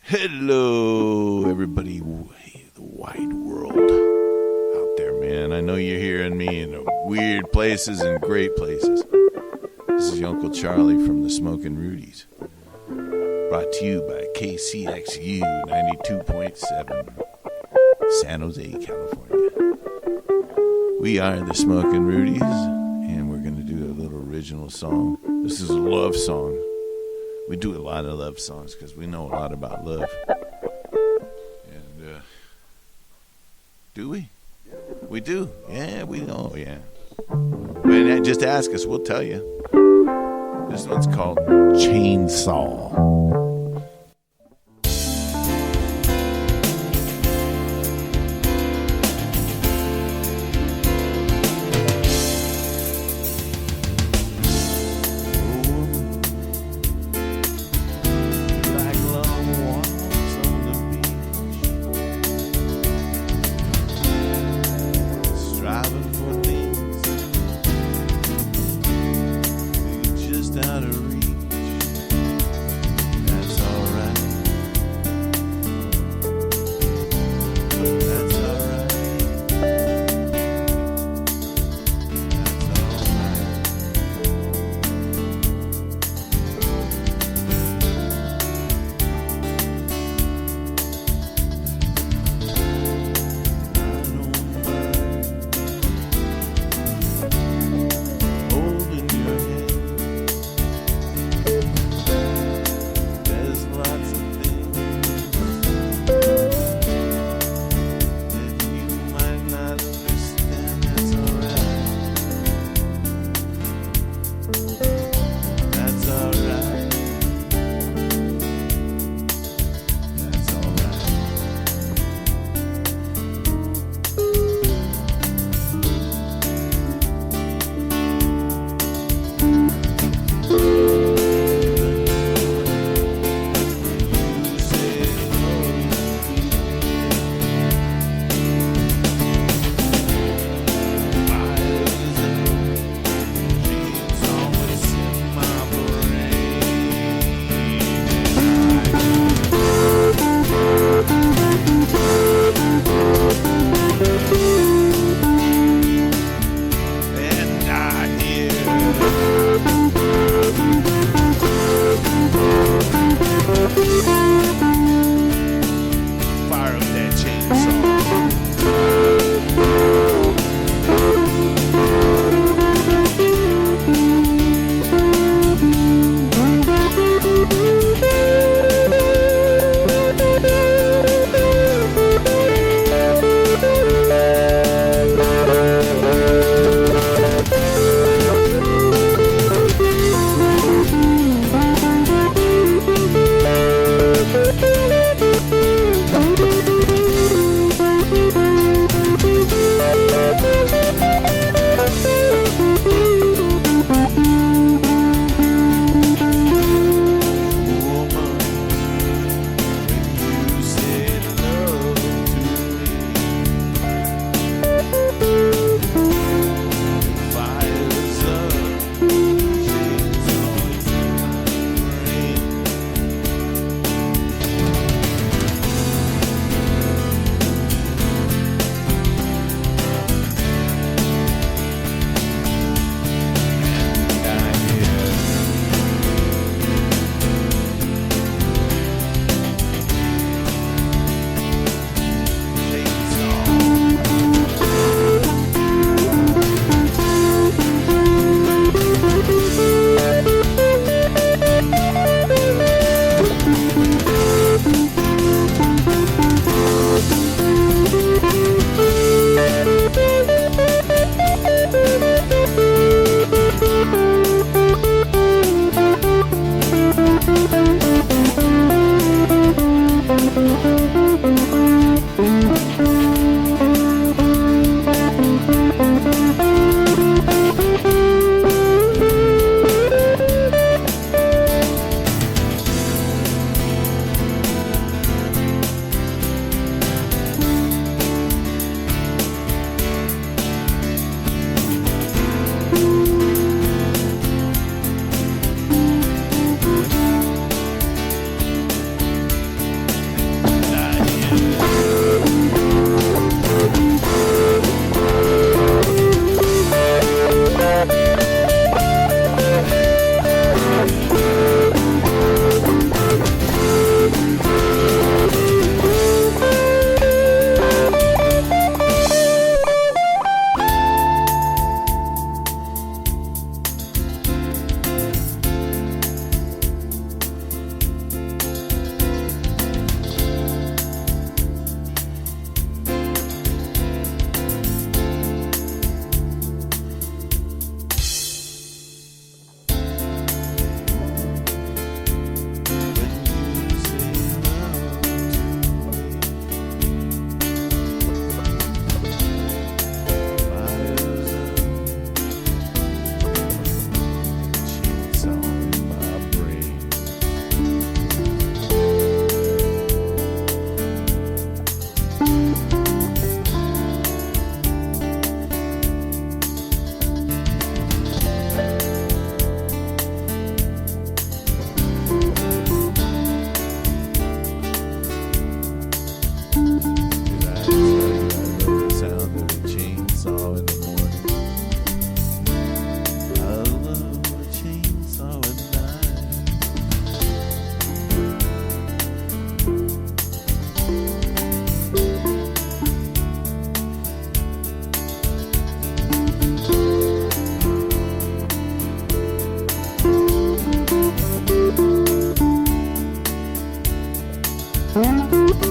Hello, everybody, the wide world out there, man. I know you're hearing me in weird places and great places. This is your Uncle Charlie from the Smokin Rudies. Brought to you by KCXU 92.7, San Jose, California. We are the Smokin Rudies, and we're going to do a little original song. This is a love song. We do a lot of love songs because we know a lot about love. And, do we? We do. Yeah, we know, yeah. But just ask us, we'll tell you. This one's called Chainsaw. Out of reach, Bye.